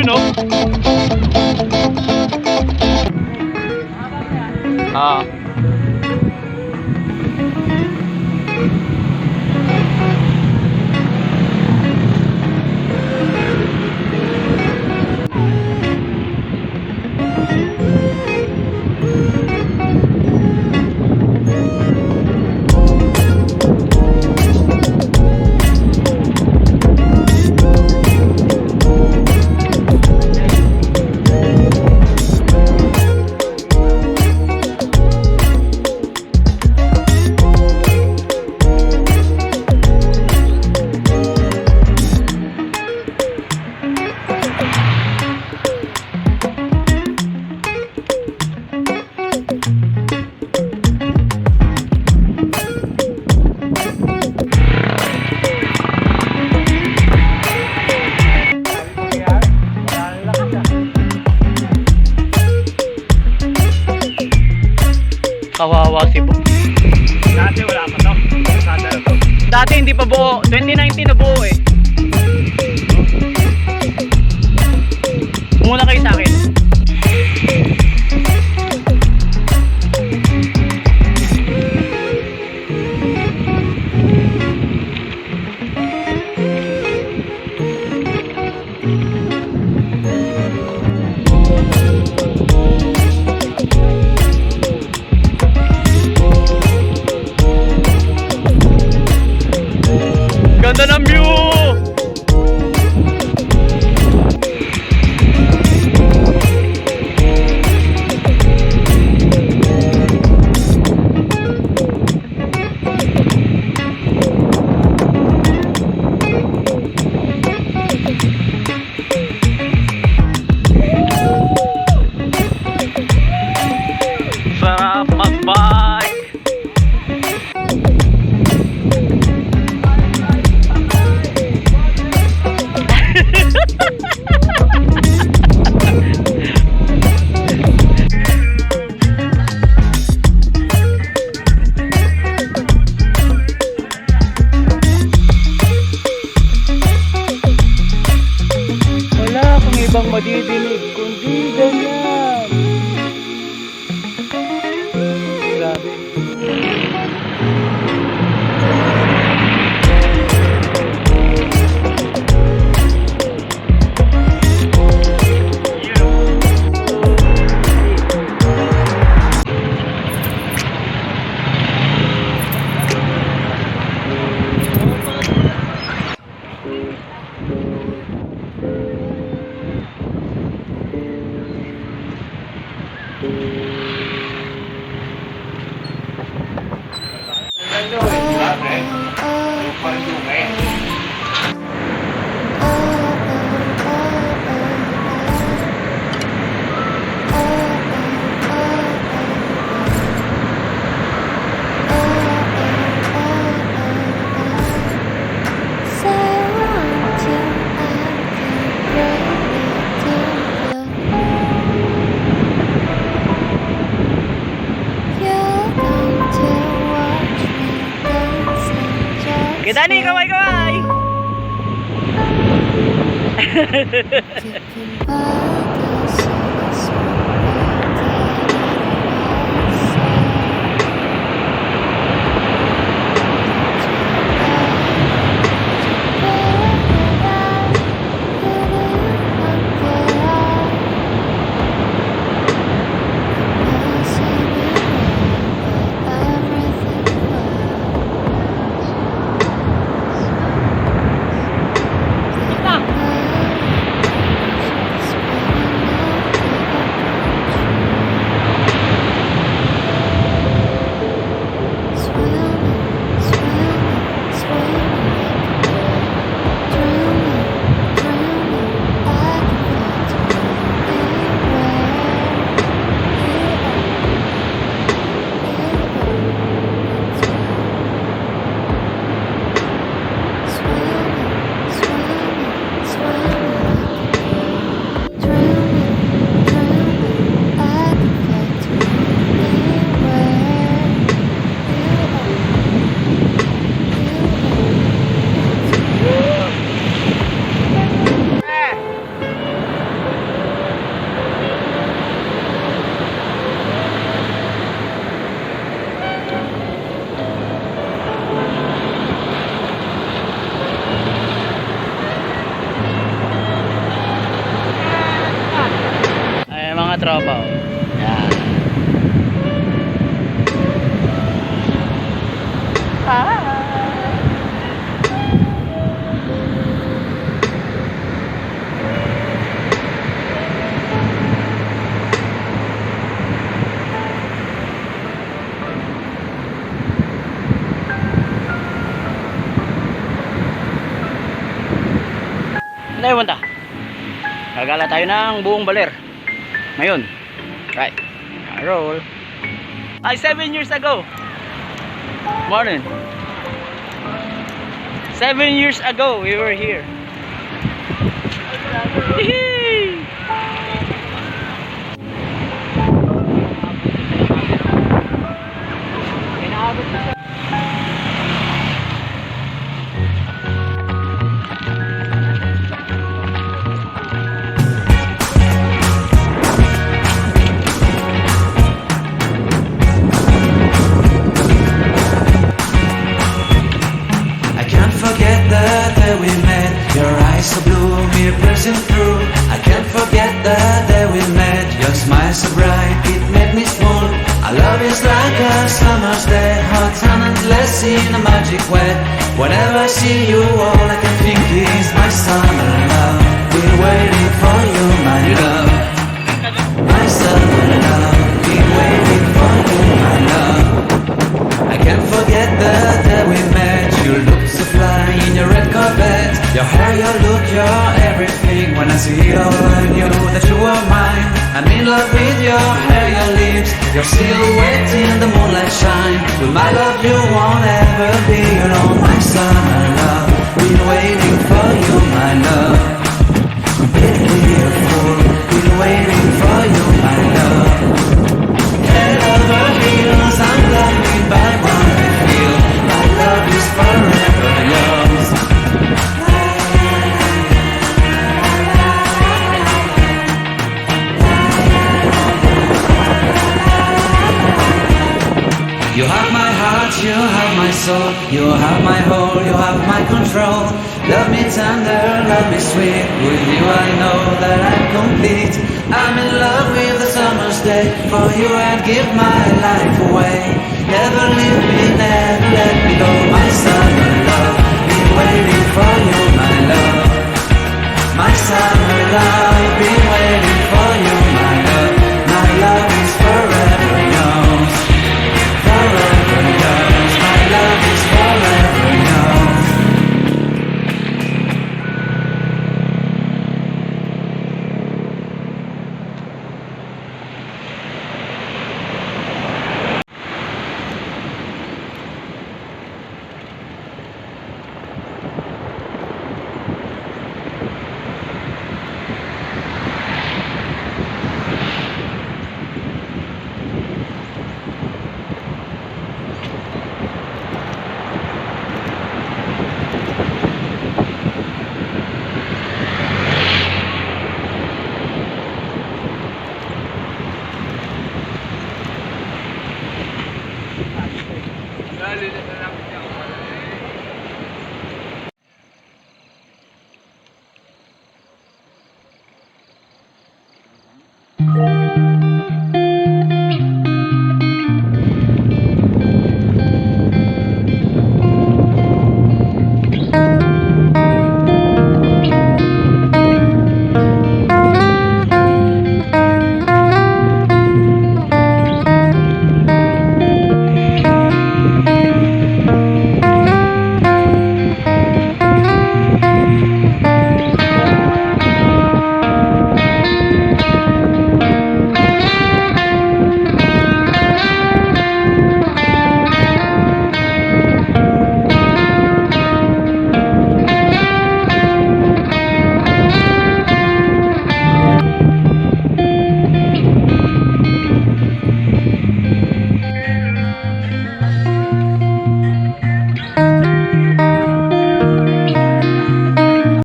yun, oh. Ah. Kawawa si Bo. Dati wala pa to. Dati hindi pa buo. 2019 na buo eh. Muna kayo sa akin. Ganda ng view! Sarap mag-bike! Wala akong ibang madidinig kundi ganyan. Grabe. Dani, kaway-kaway! mga tropa. Oh. Yan. Tayo punta. Gagala tayo ng buong Baler. Ngayon. Right. Roll. Ay, 7 years ago. Morning. 7 years ago, we were here. We met, your eyes so blue, me piercing through. I can't forget the day we met, your smile so bright, it made me swoon. Our love is like a summer's day, hot and endless in a magic way. Whenever I see you, all I can think is my summer love. Been waiting for you, my love. My summer love, been waiting for you, my love. I can't forget the day we met, you looked so fly in your red carpet. Your hair, your look, your everything. When I see it all, I knew that you were mine. I'm in love with your hair, your lips, your silhouette in the moonlight shine. With my love you won't ever be alone. My summer love, been waiting for you, my love. Completely a fool, been waiting for you, my love. Head over heels, I'm blinded by what I feel. My love is forever yours. You have my heart, you have my soul, you have my whole, you have my control. Love me tender, love me sweet, with you I know that I'm complete. I'm in love with the summer's day, for you I'd give my life away. Never leave me, never let me go, my summer love, been waiting for you.